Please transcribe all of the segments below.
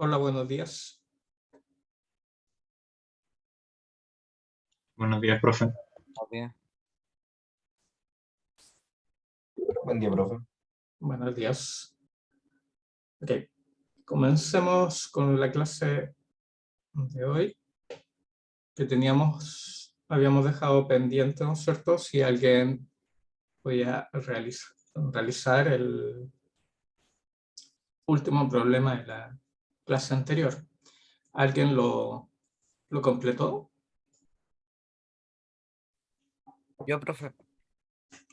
Hola, buenos días. Buenos días, profe. Ok. Buen día, profe. Buenos días. Ok, comencemos con la clase de hoy que habíamos dejado pendiente, ¿no es cierto? Si alguien podía realizar el último problema de la clase anterior. ¿Alguien lo completó? Yo, profe.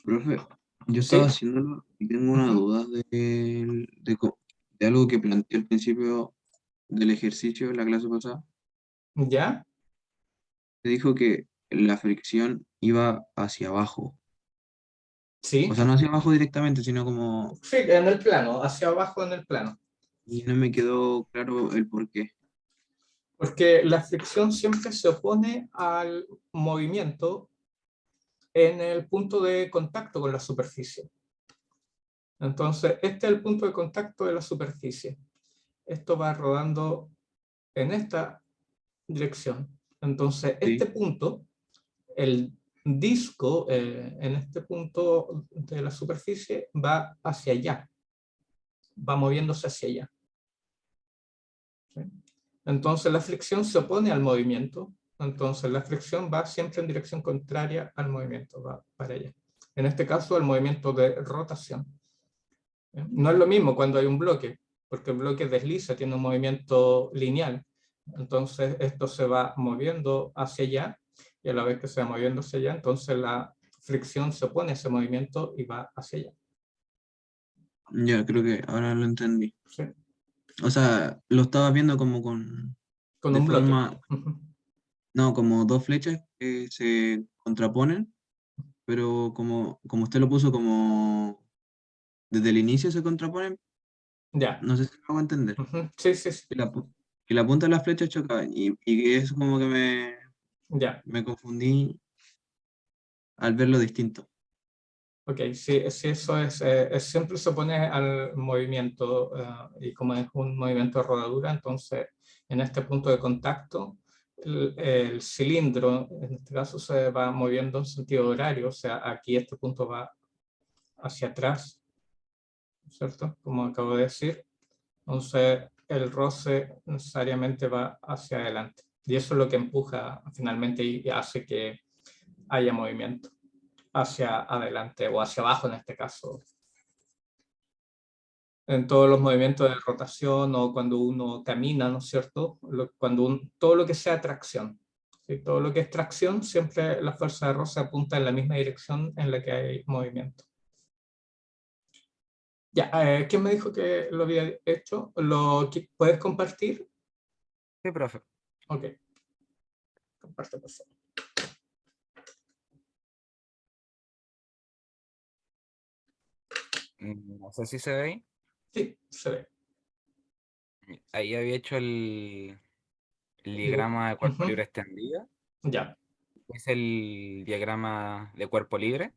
Profe, yo Sí. estaba haciéndolo y tengo una Ujú. duda de algo que planteé al principio del ejercicio de la clase pasada. ¿Ya? Se dijo que la fricción iba hacia abajo. Sí. O sea, no hacia abajo directamente, sino como... Sí, en el plano, hacia abajo en el plano. Y no me quedó claro el por qué. Porque la fricción siempre se opone al movimiento en el punto de contacto con la superficie. Entonces, este es el punto de contacto de la superficie. Esto va rodando en esta dirección. Entonces, Sí. este punto, el disco en este punto de la superficie va hacia allá, va moviéndose hacia allá. ¿Sí? Entonces, la fricción se opone al movimiento. Entonces, la fricción va siempre en dirección contraria al movimiento, va para allá. En este caso, al movimiento de rotación. No es lo mismo cuando hay un bloque, porque el bloque desliza, tiene un movimiento lineal. Entonces esto se va moviendo hacia allá, y a la vez que se va moviendo hacia allá, entonces la fricción se opone a ese movimiento y va hacia allá. Ya, creo que ahora lo entendí. ¿Sí? O sea, lo estaba viendo como con... Con De un bloque. forma... No, como dos flechas que se contraponen, pero como usted lo puso como... Desde el inicio se contraponen, Ya. no sé si me hago entender. Sí, sí, sí. Que la punta de la flecha chocaban y que eso como que Ya. me confundí al verlo distinto. Ok, sí, sí, eso siempre se opone al movimiento, y como es un movimiento de rodadura, entonces en este punto de contacto, el cilindro, en este caso, se va moviendo en sentido horario, o sea, aquí este punto va hacia atrás, ¿cierto? Como acabo de decir, entonces el roce necesariamente va hacia adelante, y eso es lo que empuja finalmente y hace que haya movimiento hacia adelante o hacia abajo en este caso, en todos los movimientos de rotación o cuando uno camina, ¿no es cierto? Todo lo que sea tracción. ¿Sí? Todo lo que es tracción, siempre la fuerza de roce apunta en la misma dirección en la que hay movimiento. Ya, ¿quién me dijo que lo había hecho? ¿Puedes compartir? Sí, profe. Ok. Comparte, por favor. No sé si se ve ahí. Sí, se ve. Ahí había hecho el diagrama de cuerpo libre extendido. Ya. Es el diagrama de cuerpo libre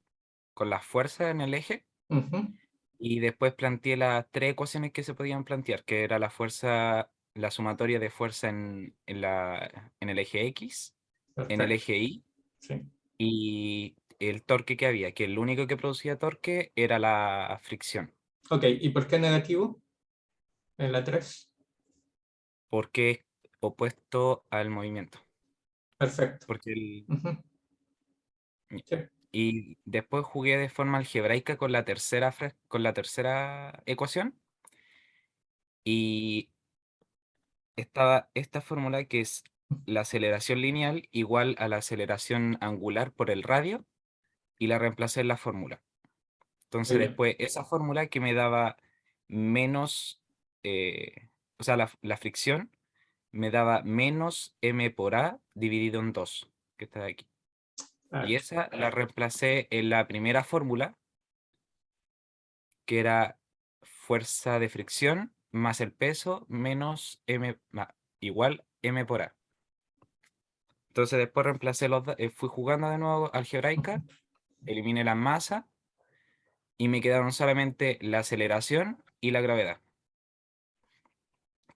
con las fuerzas en el eje. Y después planteé las tres ecuaciones que se podían plantear, que era la sumatoria de fuerza en el eje X, en el Perfecto. eje Y, Sí. y el torque que había, que el único que producía torque era la fricción, Ok, ¿y por qué negativo en la 3? porque es opuesto al movimiento. Perfecto. Porque el, Sí. Y después jugué de forma algebraica con la tercera ecuación, y estaba esta fórmula que es la aceleración lineal igual a la aceleración angular por el radio, y la reemplacé en la fórmula. Muy Entonces bien. después esa fórmula que me daba menos, o sea, la fricción me daba menos m por a dividido en 2, que está aquí. Y esa la reemplacé en la primera fórmula, que era fuerza de fricción más el peso menos igual m por a. Entonces después reemplacé fui jugando de nuevo algebraica, eliminé la masa y me quedaron solamente la aceleración y la gravedad.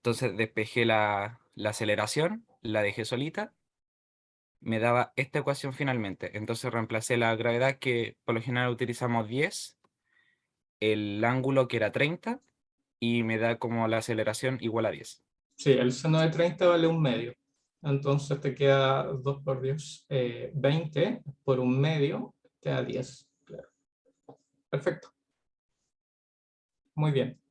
Entonces despejé la aceleración, la dejé solita, me daba esta ecuación finalmente. Entonces reemplacé la gravedad, que por lo general utilizamos 10, el ángulo que era 30, y me da como la aceleración igual a 10. Sí, el seno de 30 vale 1/2. Entonces te queda 2 por 10, 20 por 1/2, queda 10. Claro. Perfecto. Muy bien.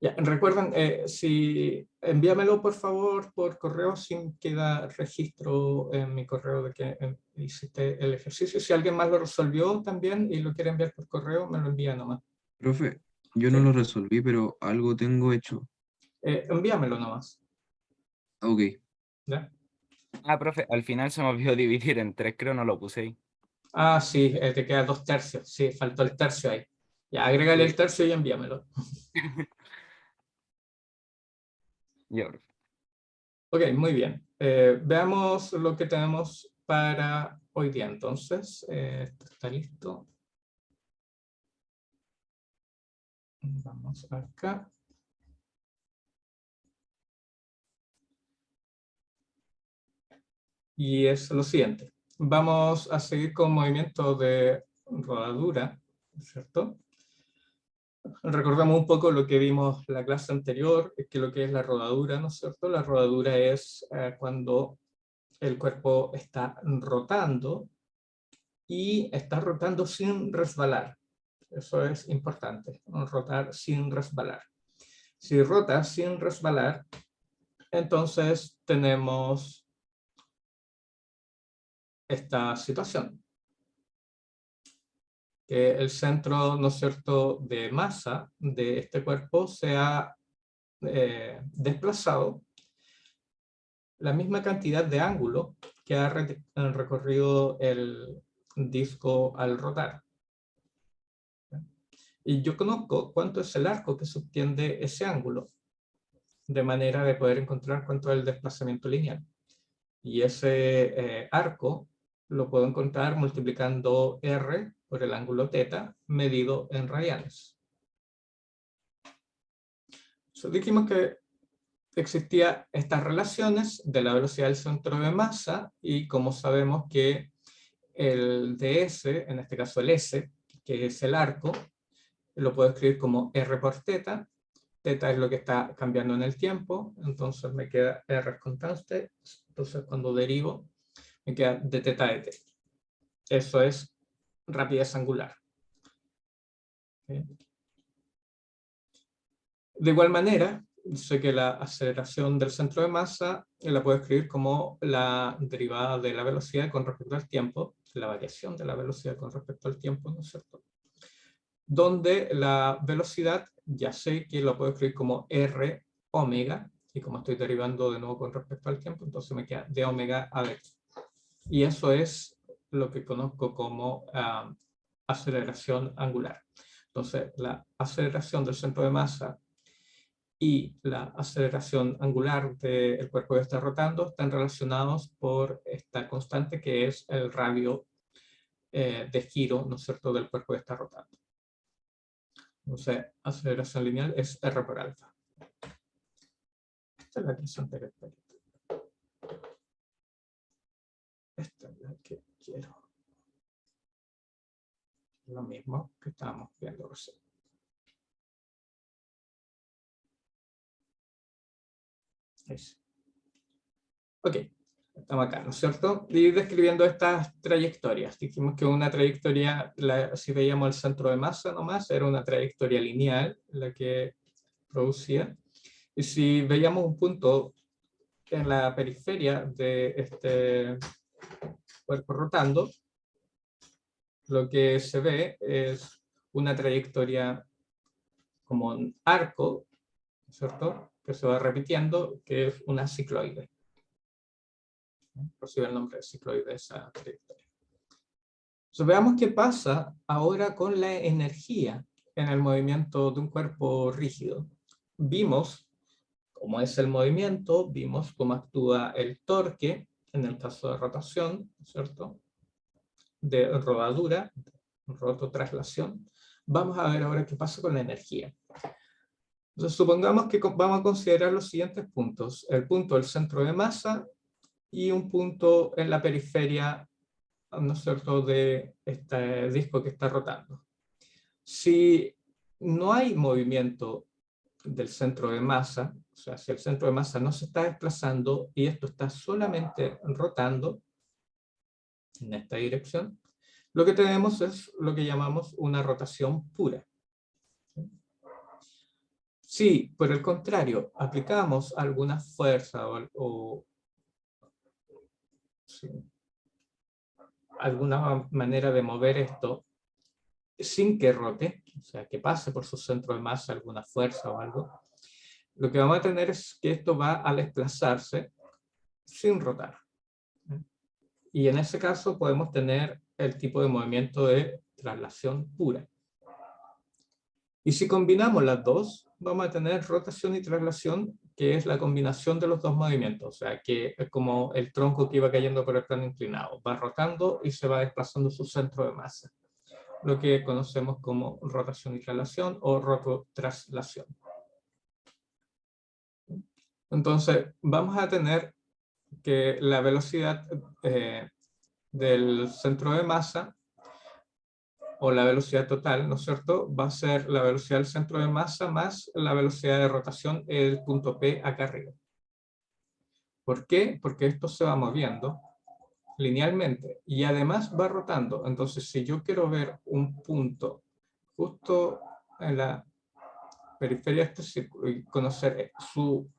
Ya, recuerden, si envíamelo por favor por correo, sin queda registro en mi correo de que hiciste el ejercicio. Si alguien más lo resolvió también y lo quiere enviar por correo, me lo envía nomás. Profe, yo no Sí. lo resolví, pero algo tengo hecho. Envíamelo nomás. Ok. ¿Ya? Ah, profe, al final se me olvidó dividir en 3, creo, no lo puse ahí. Ah, sí, te queda 2/3. Sí, faltó el tercio ahí. Ya, agrégale el Sí. tercio y envíamelo. Ya, profe. Ok, muy bien. Veamos lo que tenemos para hoy día. Entonces, esto está listo. Vamos acá. Y es lo siguiente. Vamos a seguir con movimiento de rodadura, ¿cierto? Recordamos un poco lo que vimos en la clase anterior, que lo que es la rodadura, ¿no es cierto? La rodadura es cuando el cuerpo está rotando y está rotando sin resbalar. Eso es importante, rotar sin resbalar. Si rota sin resbalar, entonces tenemos esta situación, que el centro, ¿no es cierto?, de masa de este cuerpo se ha desplazado la misma cantidad de ángulo que ha recorrido el disco al rotar. Y yo conozco cuánto es el arco que subtiende ese ángulo, de manera de poder encontrar cuánto es el desplazamiento lineal. Y ese arco lo puedo encontrar multiplicando r por el ángulo θ medido en radianes. Dijimos que existían estas relaciones de la velocidad del centro de masa, y como sabemos que el ds, en este caso el s, que es el arco, lo puedo escribir como r por θ. Θ es lo que está cambiando en el tiempo, entonces me queda r constante. Entonces cuando derivo me queda d θ de t. Eso es rapidez angular. De igual manera, sé que la aceleración del centro de masa la puedo escribir como la derivada de la velocidad con respecto al tiempo, la variación de la velocidad con respecto al tiempo, ¿no es cierto? Donde la velocidad ya sé que lo puedo escribir como r omega, y como estoy derivando de nuevo con respecto al tiempo, entonces me queda d omega a dt. Y eso es lo que conozco como aceleración angular. Entonces, la aceleración del centro de masa y la aceleración angular del cuerpo que está rotando están relacionados por esta constante que es el radio de giro, ¿no es cierto?, del cuerpo que está rotando. Entonces, aceleración lineal es r por alfa. Esta es la ecuación anterior. Esta es la que quiero. Lo mismo que estábamos viendo recién. Ok, estamos acá, ¿no es cierto? Y describiendo estas trayectorias. Dijimos que una trayectoria, si veíamos el centro de masa nomás, era una trayectoria lineal la que producía. Y si veíamos un punto en la periferia de este cuerpo rotando, lo que se ve es una trayectoria como un arco, ¿cierto?, que se va repitiendo, que es una cicloide. Recibe el nombre de cicloide esa trayectoria. Entonces, veamos qué pasa ahora con la energía en el movimiento de un cuerpo rígido. Vimos cómo es el movimiento, vimos cómo actúa el torque en el caso de rotación, ¿cierto?, de rodadura, rototraslación. Vamos a ver ahora qué pasa con la energía. Entonces, supongamos que vamos a considerar los siguientes puntos. El punto del centro de masa y un punto en la periferia, ¿no es cierto?, de este disco que está rotando. Si no hay movimiento del centro de masa, o sea, si el centro de masa no se está desplazando y esto está solamente rotando en esta dirección, lo que tenemos es lo que llamamos una rotación pura. Si, por el contrario, aplicamos alguna fuerza o sí, alguna manera de mover esto sin que rote, o sea, que pase por su centro de masa alguna fuerza o algo, lo que vamos a tener es que esto va a desplazarse sin rotar. Y en ese caso podemos tener el tipo de movimiento de traslación pura. Y si combinamos las dos, vamos a tener rotación y traslación, que es la combinación de los dos movimientos. O sea, que es como el tronco que iba cayendo por el plano inclinado. Va rotando y se va desplazando su centro de masa. Lo que conocemos como rotación y traslación o rototraslación. Entonces, vamos a tener que la velocidad del centro de masa o la velocidad total, ¿no es cierto?, va a ser la velocidad del centro de masa más la velocidad de rotación del punto P acá arriba. ¿Por qué? Porque esto se va moviendo linealmente y además va rotando. Entonces, si yo quiero ver un punto justo en la periferia de este círculo y conocer su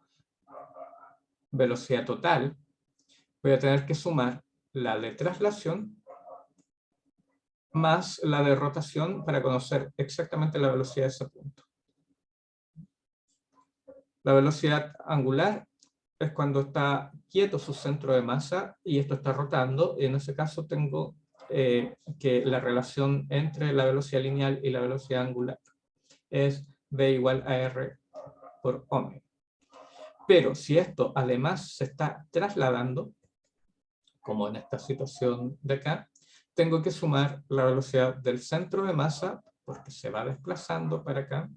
velocidad total, voy a tener que sumar la de traslación más la de rotación para conocer exactamente la velocidad de ese punto. La velocidad angular es cuando está quieto su centro de masa y esto está rotando, y en ese caso tengo que la relación entre la velocidad lineal y la velocidad angular es v igual a r por omega. Pero si esto además se está trasladando, como en esta situación de acá, tengo que sumar la velocidad del centro de masa, porque se va desplazando para acá,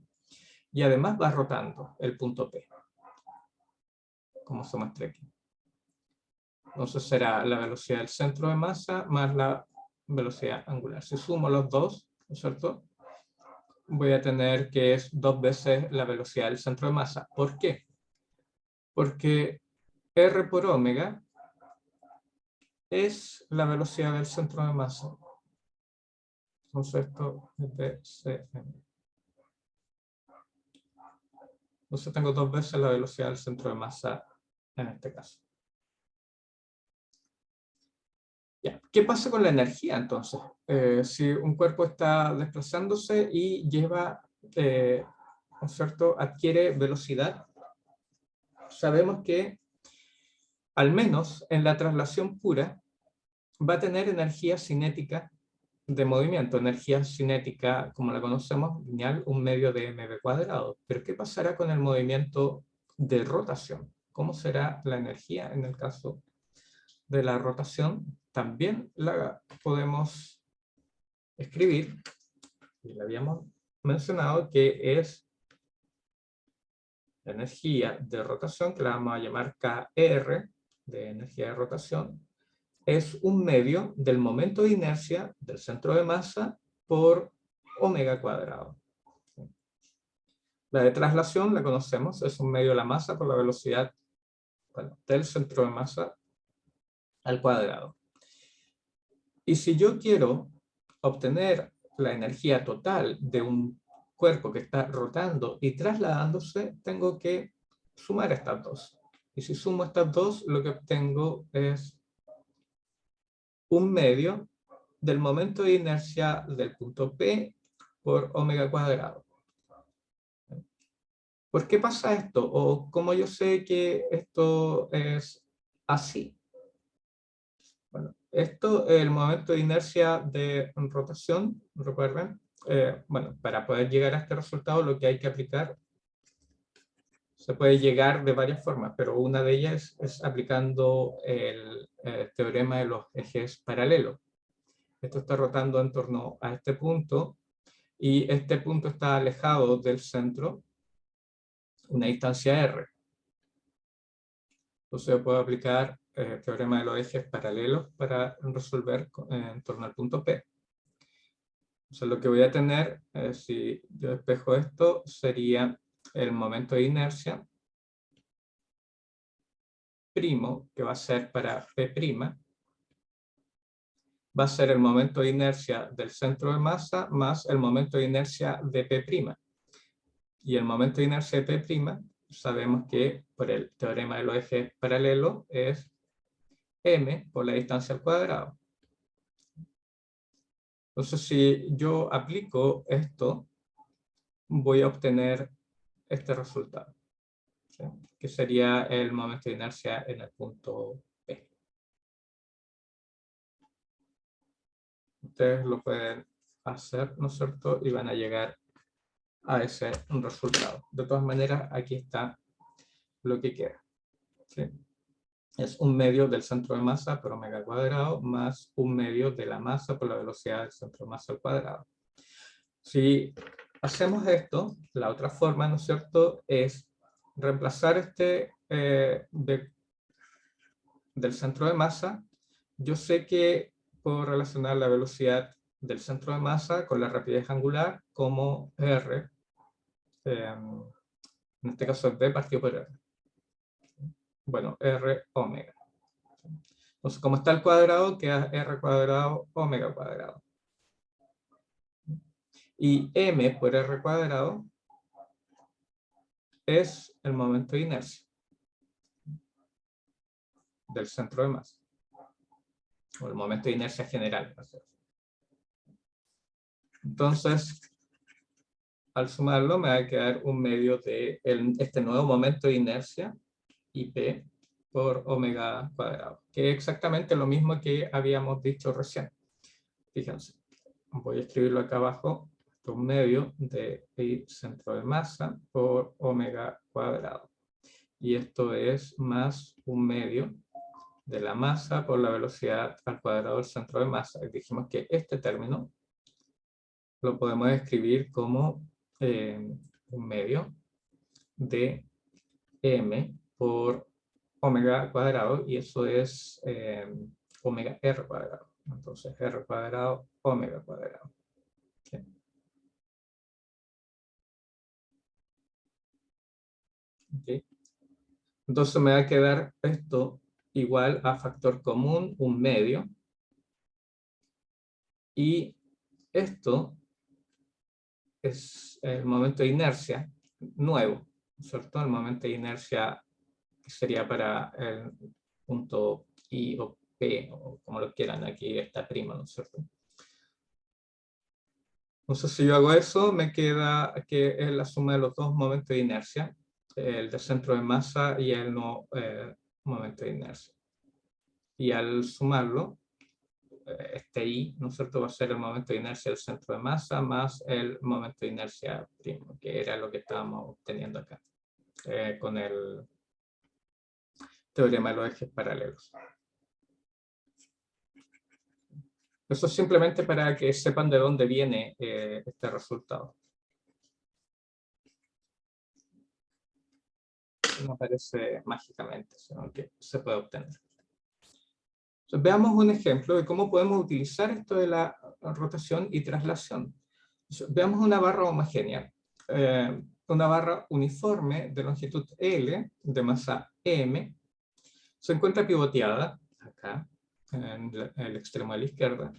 y además va rotando el punto P, como se muestra aquí. Entonces será la velocidad del centro de masa más la velocidad angular. Si sumo los dos, ¿no es cierto?, voy a tener que es 2 veces la velocidad del centro de masa. ¿Por qué? Porque R por omega es la velocidad del centro de masa. Entonces esto es dcm. Entonces tengo 2 veces la velocidad del centro de masa en este caso. Ya. ¿Qué pasa con la energía entonces? Si un cuerpo está desplazándose y lleva, ¿no es cierto?, adquiere velocidad, sabemos que al menos en la traslación pura va a tener energía cinética de movimiento, energía cinética, como la conocemos, lineal, 1/2 de mv cuadrado. Pero ¿qué pasará con el movimiento de rotación? ¿Cómo será la energía en el caso de la rotación? También la podemos escribir, y la habíamos mencionado, que es la energía de rotación, que la vamos a llamar KR, de energía de rotación, es 1/2 del momento de inercia del centro de masa por omega cuadrado. La de traslación la conocemos, es 1/2 de la masa por la velocidad, bueno, del centro de masa al cuadrado. Y si yo quiero obtener la energía total de un cuerpo que está rotando y trasladándose, tengo que sumar estas dos. Y si sumo estas dos, lo que obtengo es 1/2 del momento de inercia del punto P por omega cuadrado. ¿Por qué pasa esto? ¿O cómo yo sé que esto es así? Bueno, esto, el momento de inercia de rotación, recuerden, bueno, para poder llegar a este resultado lo que hay que aplicar, se puede llegar de varias formas, pero una de ellas es aplicando el teorema de los ejes paralelos. Esto está rotando en torno a este punto, y este punto está alejado del centro, una distancia R. Entonces yo puedo aplicar el teorema de los ejes paralelos para resolver en torno al punto P. Entonces lo que voy a tener, si yo despejo esto, sería el momento de inercia primo, que va a ser para P', va a ser el momento de inercia del centro de masa más el momento de inercia de P'. Y el momento de inercia de P', sabemos que por el teorema de los ejes paralelos es m por la distancia al cuadrado. Entonces, si yo aplico esto, voy a obtener este resultado, ¿sí? Que sería el momento de inercia en el punto P. Ustedes lo pueden hacer, ¿no es cierto? Y van a llegar a ese resultado. De todas maneras, aquí está lo que queda, ¿sí? Es un medio del centro de masa por omega al cuadrado más un medio de la masa por la velocidad del centro de masa al cuadrado. Si hacemos esto, la otra forma, ¿no es cierto?, es reemplazar este del centro de masa. Yo sé que puedo relacionar la velocidad del centro de masa con la rapidez angular como R. En este caso es B partido por R. Bueno, R omega. Entonces, como está el cuadrado, queda R cuadrado omega cuadrado. Y M por R cuadrado es el momento de inercia del centro de masa. O el momento de inercia general. Entonces, al sumarlo me va a quedar un medio de este nuevo momento de inercia, IP, por omega cuadrado, que es exactamente lo mismo que habíamos dicho recién. Fíjense, voy a escribirlo acá abajo, un medio de I centro de masa por omega cuadrado. Y esto es más un medio de la masa por la velocidad al cuadrado del centro de masa. Y dijimos que este término lo podemos escribir como un medio de m por omega cuadrado, y eso es omega r cuadrado. Entonces r cuadrado omega cuadrado. ¿Sí? ¿Okay? Entonces me va a quedar esto igual a factor común, un medio. Y esto es el momento de inercia nuevo, ¿cierto? El momento de inercia que sería para el punto I o P, o como lo quieran, aquí está prima, ¿no es cierto? Entonces, si yo hago eso, me queda que es la suma de los dos momentos de inercia, el del centro de masa y el no momento de inercia. Y al sumarlo, este I, ¿no es cierto?, va a ser el momento de inercia del centro de masa más el momento de inercia primo, que era lo que estábamos obteniendo acá, con el teorema de los ejes paralelos. Eso es simplemente para que sepan de dónde viene este resultado. No aparece mágicamente, sino que se puede obtener. Entonces, veamos un ejemplo de cómo podemos utilizar esto de la rotación y traslación. Entonces, veamos una barra homogénea, una barra uniforme de longitud L, de masa M, se encuentra pivoteada, acá, en el extremo de la izquierda,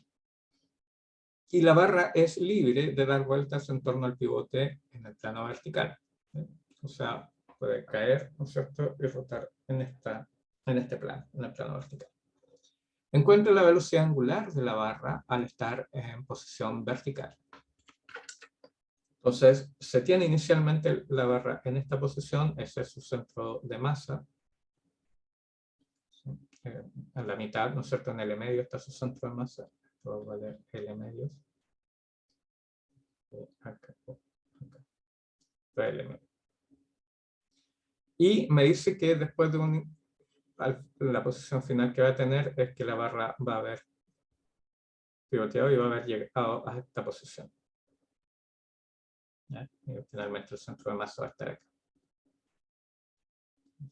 y la barra es libre de dar vueltas en torno al pivote en el plano vertical. O sea, puede caer, ¿no es cierto?, y rotar en este plano, en el plano vertical. Encuentra la velocidad angular de la barra al estar en posición vertical. Entonces, se tiene inicialmente la barra en esta posición, ese es su centro de masa. En la mitad, ¿no es cierto?, en L medio está su centro de masa. Todo vale L medios. Acá, acá. L medio. Y me dice que después de la posición final que va a tener es que la barra va a haber pivoteado y va a haber llegado a esta posición. ¿Ya? Y finalmente el centro de masa va a estar acá.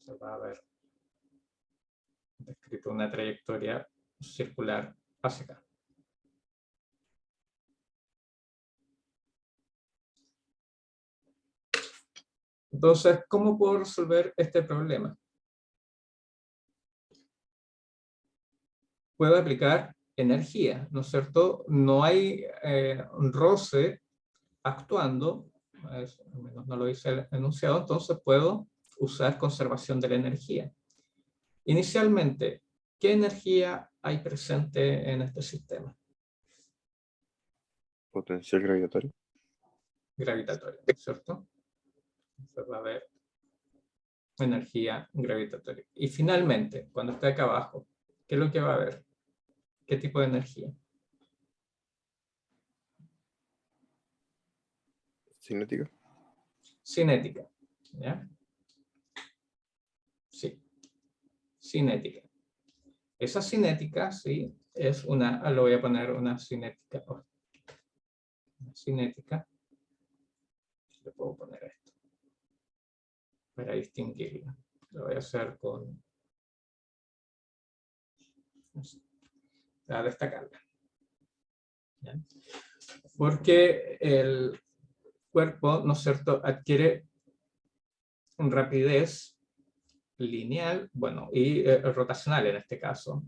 Se va a ver descrito una trayectoria circular hacia acá. Entonces, ¿cómo puedo resolver este problema? Puedo aplicar energía, ¿no es cierto? No hay roce actuando, al menos no lo dice el enunciado, entonces puedo usar conservación de la energía. Inicialmente, ¿qué energía hay presente en este sistema? Potencial gravitatorio. Gravitatoria, ¿cierto? Entonces va a haber energía gravitatoria. Y finalmente, cuando esté acá abajo, ¿qué es lo que va a haber? ¿Qué tipo de energía? Cinética. Cinética, ¿ya? Sí, cinética. Esa cinética, sí, es una, le voy a poner una cinética. Una cinética. Le puedo poner esto para distinguirla. Lo voy a hacer con... Para destacarla. ¿Ya? Porque el cuerpo, ¿no es cierto?, adquiere rapidez lineal, bueno, y rotacional en este caso,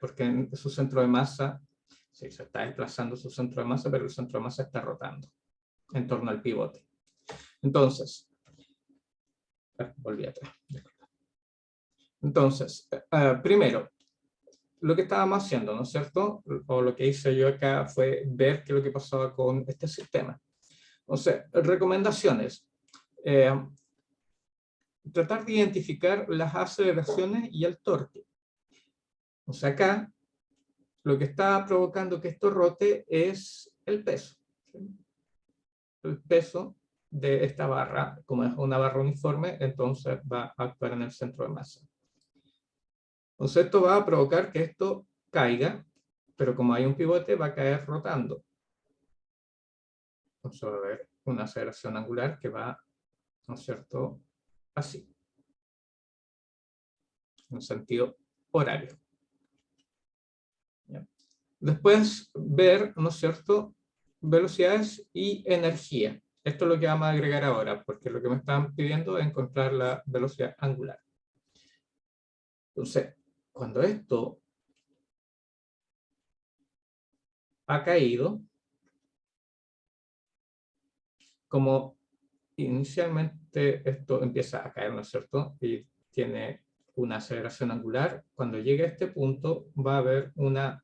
porque en su centro de masa, sí, se está desplazando su centro de masa, pero el centro de masa está rotando en torno al pivote. Entonces, volví atrás. Entonces, primero, lo que estábamos haciendo, ¿no es cierto? O lo que hice yo acá fue ver qué es lo que pasaba con este sistema. Entonces, recomendaciones. Tratar de identificar las aceleraciones y el torque. O sea, acá lo que está provocando que esto rote es el peso. ¿Sí? El peso de esta barra, como es una barra uniforme, entonces va a actuar en el centro de masa. Entonces esto va a provocar que esto caiga, pero como hay un pivote va a caer rotando. Entonces va a haber una aceleración angular que va, ¿no es cierto?, así, en sentido horario. ¿Ya? Después ver, ¿no es cierto?, velocidades y energía. Esto es lo que vamos a agregar ahora, porque lo que me están pidiendo es encontrar la velocidad angular. Entonces, cuando esto ha caído, como inicialmente esto empieza a caer, ¿no es cierto?, y tiene una aceleración angular, cuando llegue a este punto va a haber una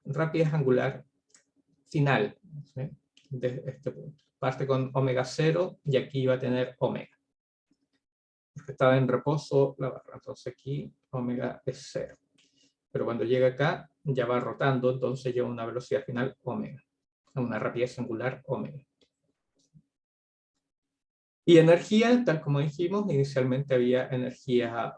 rapidez angular final, ¿sí?, de este punto. Parte con omega 0 y aquí va a tener omega. Porque estaba en reposo la barra, entonces aquí omega es 0. Pero cuando llega acá ya va rotando, entonces lleva una velocidad final omega, una rapidez angular omega. Y energía, tal como dijimos, inicialmente había energía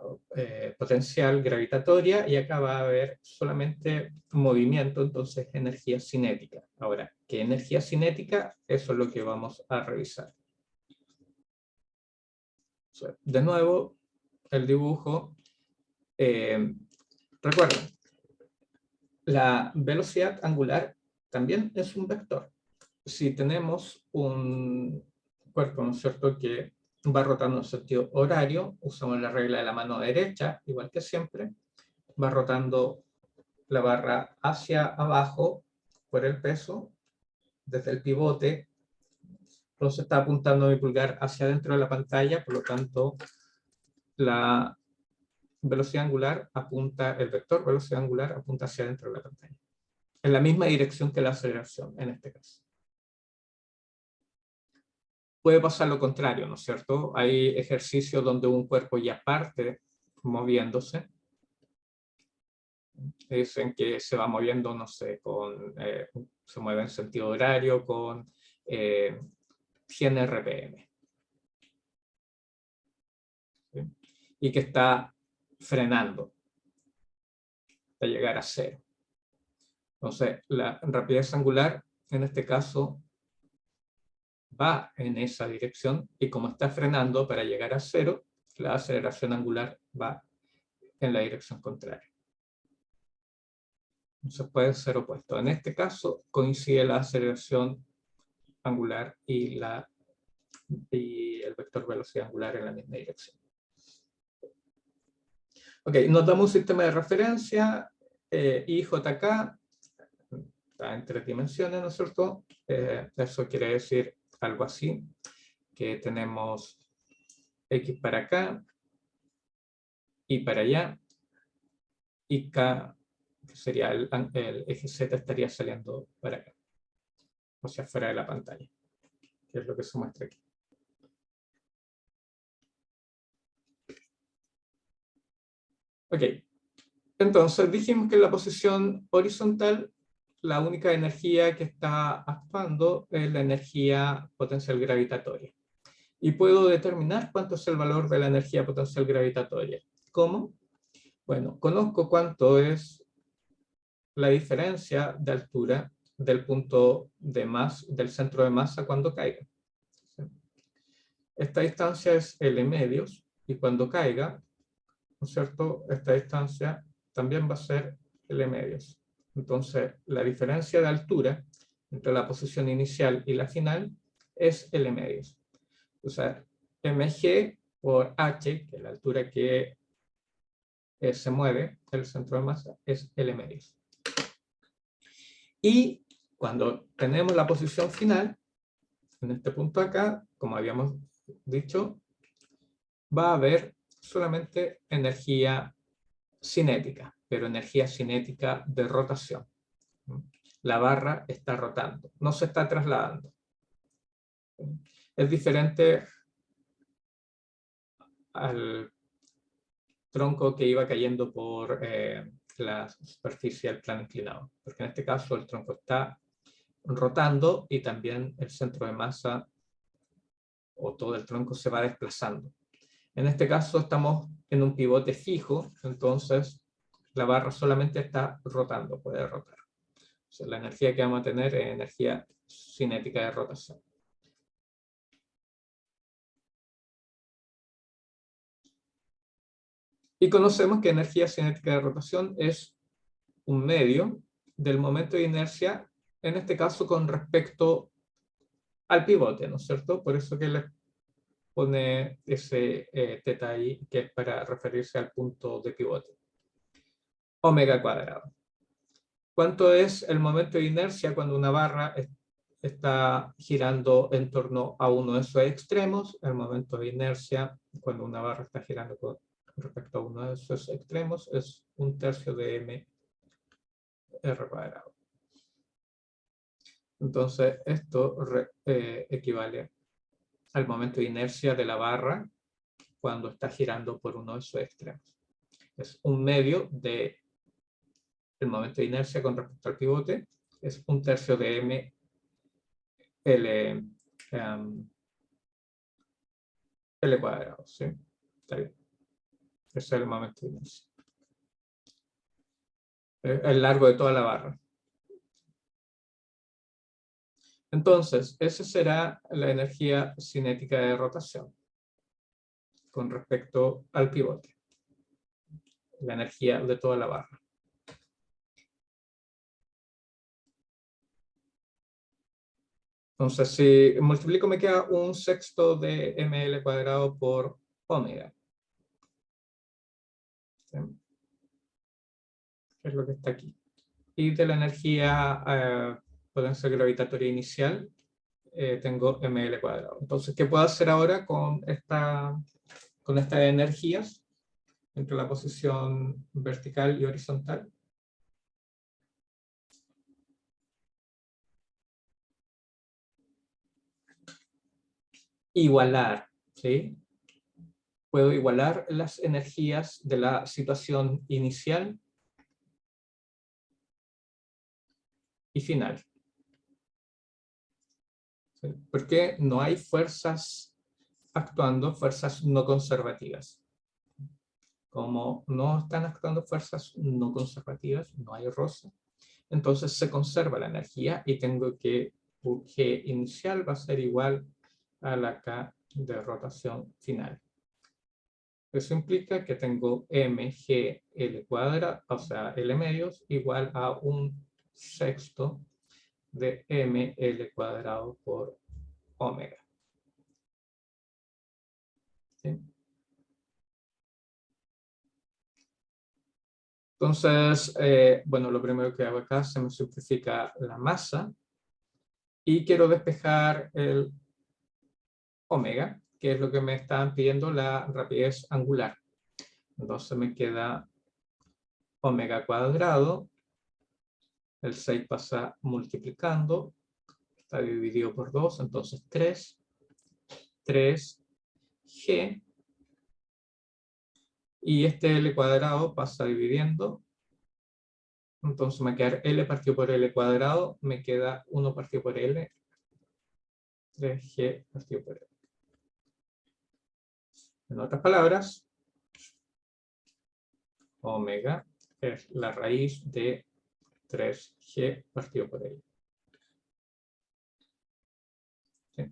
potencial gravitatoria y acá va a haber solamente movimiento, entonces energía cinética. Ahora, ¿qué energía cinética? Eso es lo que vamos a revisar. De nuevo, el dibujo. Recuerden, la velocidad angular también es un vector. Si tenemos un cuerpo, ¿no es cierto?, que va rotando en sentido horario, usamos la regla de la mano derecha, igual que siempre, va rotando la barra hacia abajo por el peso, desde el pivote, entonces está apuntando mi pulgar hacia adentro de la pantalla, por lo tanto, la velocidad angular apunta, el vector velocidad angular apunta hacia adentro de la pantalla, en la misma dirección que la aceleración, en este caso. Puede pasar lo contrario, ¿no es cierto? Hay ejercicios donde un cuerpo ya parte moviéndose. Dicen que se va moviendo, no sé, se mueve en sentido horario con 100 RPM. ¿Sí? Y que está frenando hasta llegar a 0. Entonces, la rapidez angular, en este caso, va en esa dirección y como está frenando para llegar a 0, la aceleración angular va en la dirección contraria. Entonces puede ser opuesto. En este caso coincide la aceleración angular y el vector velocidad angular en la misma dirección. Ok, nos damos un sistema de referencia, IJK, está en 3 dimensiones, ¿no es cierto? Eso quiere decir algo así, que tenemos X para acá, Y para allá, y K, que sería el eje Z, estaría saliendo para acá, o sea, fuera de la pantalla, que es lo que se muestra aquí. Ok, entonces dijimos que en la posición horizontal la única energía que está actuando es la energía potencial gravitatoria. Y puedo determinar cuánto es el valor de la energía potencial gravitatoria. ¿Cómo? Bueno, conozco cuánto es la diferencia de altura del punto de masa, del centro de masa cuando caiga. Esta distancia es L medios, y cuando caiga, ¿no es cierto?, esta distancia también va a ser L medios. Entonces, la diferencia de altura entre la posición inicial y la final es L medios. O sea, mg por h, que es la altura que se mueve el centro de masa, es L medios. Y cuando tenemos la posición final, en este punto acá, como habíamos dicho, va a haber solamente energía cinética, pero energía cinética de rotación. La barra está rotando, no se está trasladando. Es diferente al tronco que iba cayendo por la superficie del plano inclinado, porque en este caso el tronco está rotando y también el centro de masa o todo el tronco se va desplazando. En este caso estamos en un pivote fijo, entonces la barra solamente está rotando, puede rotar. O sea, la energía que vamos a tener es energía cinética de rotación. Y conocemos que energía cinética de rotación es un medio del momento de inercia, en este caso con respecto al pivote, ¿no es cierto? Por eso que le pone ese teta ahí, que es para referirse al punto de pivote. Omega cuadrado. ¿Cuánto es el momento de inercia cuando una barra está girando en torno a uno de sus extremos? El momento de inercia cuando una barra está girando con respecto a uno de sus extremos es 1/3 de m r cuadrado. Entonces esto equivale al momento de inercia de la barra cuando está girando por uno de sus extremos. Es un medio de el momento de inercia con respecto al pivote, es 1/3 de m L cuadrado, ¿sí? Está bien. Ese es el momento de inercia. El largo de toda la barra. Entonces, esa será la energía cinética de rotación con respecto al pivote. La energía de toda la barra. Entonces, si multiplico me queda 1/6 de ml cuadrado por omega. ¿Sí? Es lo que está aquí. Y de la energía potencia gravitatoria inicial, tengo ml cuadrado. Entonces, ¿qué puedo hacer ahora con estas energías entre la posición vertical y horizontal? Igualar, ¿sí? Puedo igualar las energías de la situación inicial y final. ¿Sí? Porque no hay fuerzas actuando, fuerzas no conservativas. Como no están actuando fuerzas no conservativas, no hay roce, entonces se conserva la energía y tengo que G inicial va a ser igual a la K de rotación final. Eso implica que tengo mgl cuadrado, o sea, L medios, igual a 1/6 de ml cuadrado por omega. ¿Sí? Entonces, bueno, lo primero que hago acá, se me simplifica la masa y quiero despejar el omega, que es lo que me estaban pidiendo, la rapidez angular. Entonces me queda omega cuadrado, el 6 pasa multiplicando, está dividido por 2, entonces 3g, y este L cuadrado pasa dividiendo, entonces me queda L partido por L cuadrado, me queda 1 partido por L, 3g partido por L. En otras palabras, omega es la raíz de 3g partido por L. ¿Sí?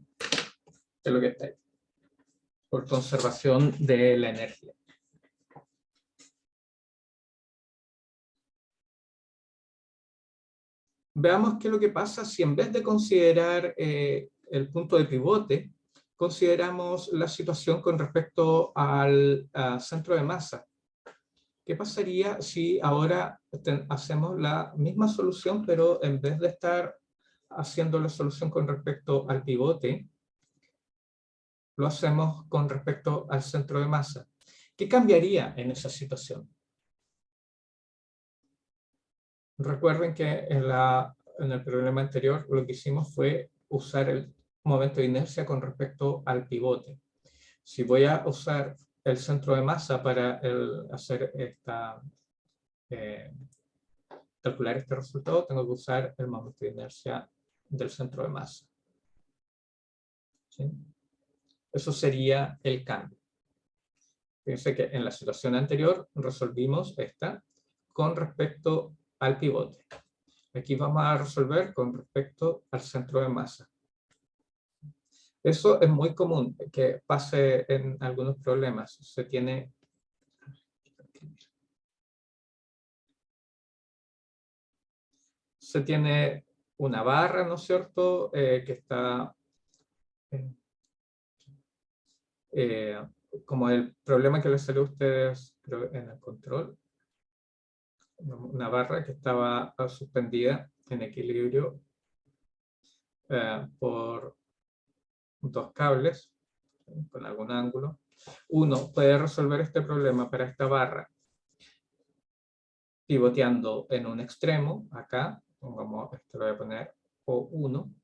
Es lo que está ahí. Por conservación de la energía. Veamos qué es lo que pasa si en vez de considerar el punto de pivote, consideramos la situación con respecto al centro de masa. ¿Qué pasaría si ahora hacemos la misma solución, pero en vez de estar haciendo la solución con respecto al pivote, lo hacemos con respecto al centro de masa? ¿Qué cambiaría en esa situación? Recuerden que en el problema anterior lo que hicimos fue usar el momento de inercia con respecto al pivote. Si voy a usar el centro de masa para hacer calcular este resultado, tengo que usar el momento de inercia del centro de masa. ¿Sí? Eso sería el cambio. Fíjense que en la situación anterior resolvimos esta con respecto al pivote. Aquí vamos a resolver con respecto al centro de masa. Eso es muy común que pase en algunos problemas. Se tiene una barra, ¿no es cierto?, que está como el problema que les salió a ustedes, creo, en el control. Una barra que estaba suspendida en equilibrio por dos cables con algún ángulo. Uno puede resolver este problema para esta barra pivoteando en un extremo, acá, pongamos, esto lo voy a poner O1,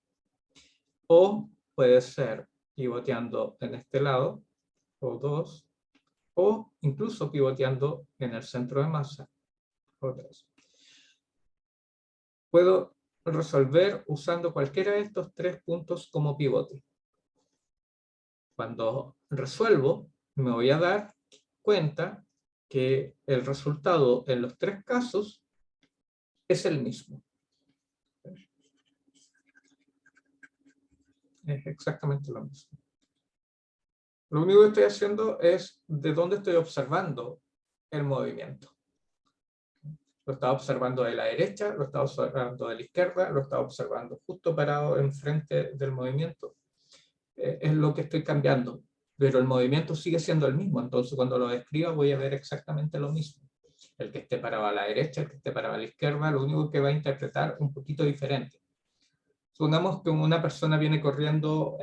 o puede ser pivoteando en este lado, O2, o incluso pivoteando en el centro de masa, O3. Puedo resolver usando cualquiera de estos tres puntos como pivote. Cuando resuelvo, me voy a dar cuenta que el resultado en los tres casos es el mismo. Es exactamente lo mismo. Lo único que estoy haciendo es de dónde estoy observando el movimiento. Lo estaba observando de la derecha, lo estaba observando de la izquierda, lo estaba observando justo parado enfrente del movimiento. Es lo que estoy cambiando, pero el movimiento sigue siendo el mismo, entonces cuando lo describa voy a ver exactamente lo mismo. El que esté parado a la derecha, el que esté parado a la izquierda, lo único que va a interpretar un poquito diferente. Supongamos que una persona viene corriendo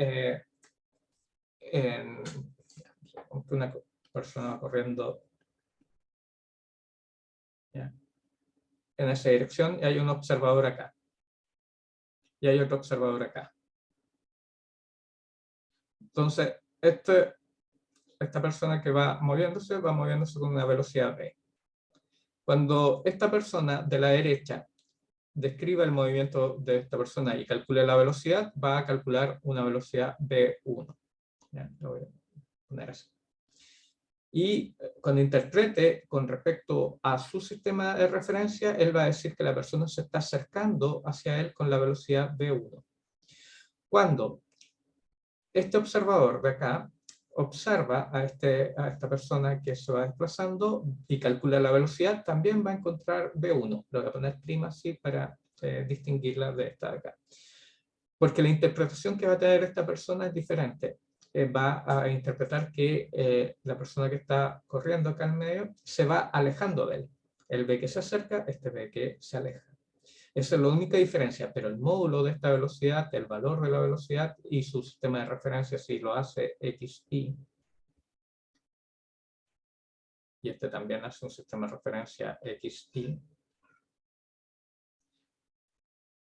una persona corriendo en esa dirección y hay un observador acá. Y hay otro observador acá. Entonces, esta persona que va moviéndose con una velocidad v. Cuando esta persona de la derecha describa el movimiento de esta persona y calcule la velocidad, va a calcular una velocidad v1. Ya, lo voy a poner así. Y cuando interprete con respecto a su sistema de referencia, él va a decir que la persona se está acercando hacia él con la velocidad v1. Cuando este observador de acá observa a esta persona que se va desplazando y calcula la velocidad, también va a encontrar V1. Lo voy a poner prima así para distinguirla de esta de acá. Porque la interpretación que va a tener esta persona es diferente. Va a interpretar que la persona que está corriendo acá en medio se va alejando de él. Él ve que se acerca, este ve que se aleja. Esa es la única diferencia, pero el módulo de esta velocidad, el valor de la velocidad y su sistema de referencia, si lo hace XY, y este también hace un sistema de referencia XY,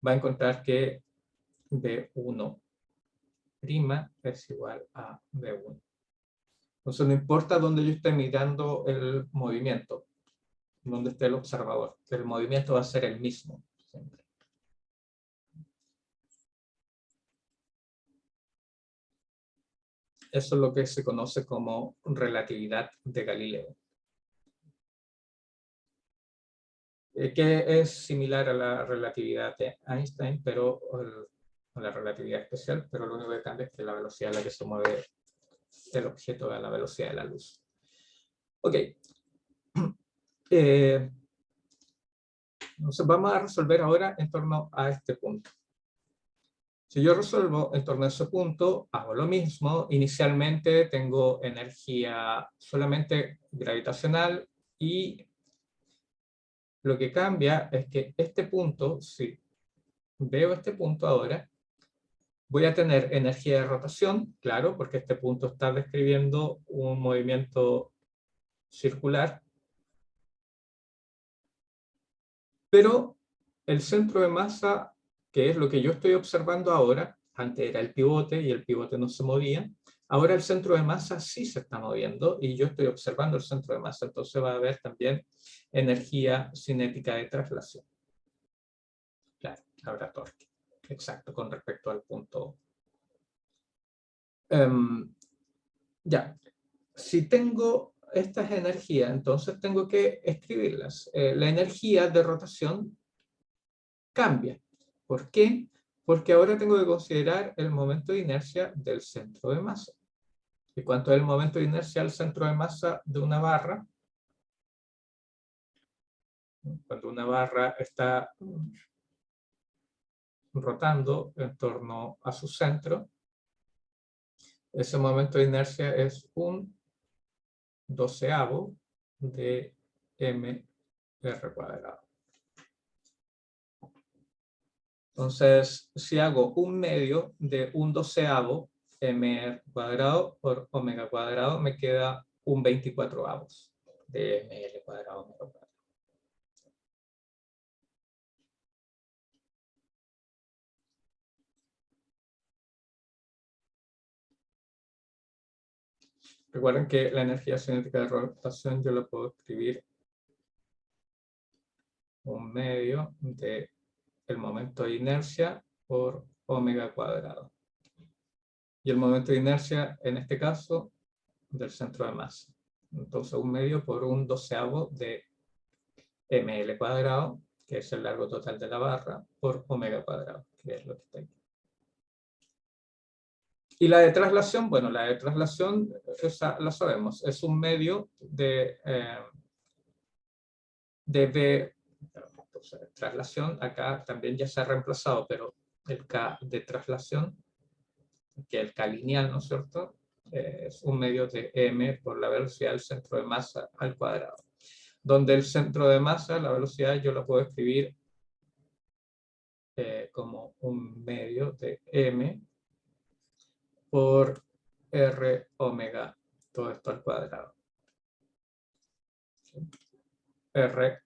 va a encontrar que V1' es igual a V1. Entonces no importa dónde yo esté mirando el movimiento, donde esté el observador, el movimiento va a ser el mismo siempre. Eso es lo que se conoce como relatividad de Galileo, que es similar a la relatividad de Einstein, pero a la relatividad especial, pero lo único que cambia es que la velocidad a la que se mueve el objeto es la velocidad de la luz. Ok. Entonces vamos a resolver ahora en torno a este punto. Si yo resuelvo en torno a ese punto, hago lo mismo. Inicialmente tengo energía solamente gravitacional y lo que cambia es que este punto, si veo este punto ahora, voy a tener energía de rotación, claro, porque este punto está describiendo un movimiento circular, pero el centro de masa, que es lo que yo estoy observando ahora, antes era el pivote y el pivote no se movía, ahora el centro de masa sí se está moviendo y yo estoy observando el centro de masa, entonces va a haber también energía cinética de traslación. Claro, habrá torque. Exacto, con respecto al punto. Ya, si tengo estas energías, entonces tengo que escribirlas. La energía de rotación cambia. ¿Por qué? Porque ahora tengo que considerar el momento de inercia del centro de masa. ¿Y cuánto es el momento de inercia del centro de masa de una barra? Cuando una barra está rotando en torno a su centro, ese momento de inercia es un 12avo de mr cuadrado. Entonces, si hago un medio de un 12avo mr cuadrado por omega cuadrado, me queda un 24avos de ml cuadrado omega cuadrado. Recuerden que la energía cinética de rotación yo la puedo escribir un medio de el momento de inercia por omega cuadrado. Y el momento de inercia, en este caso, del centro de masa. Entonces, un medio por un 12avo de ml cuadrado, que es el largo total de la barra, por omega cuadrado, que es lo que está aquí. Y la de traslación, bueno, la de traslación, esa la sabemos, es un medio de V. Entonces, traslación, acá también ya se ha reemplazado, pero el K de traslación, que es el K lineal, ¿no es cierto? Es un medio de m por la velocidad del centro de masa al cuadrado. Donde el centro de masa, la velocidad, yo la puedo escribir como un medio de m por r omega, todo esto al cuadrado. R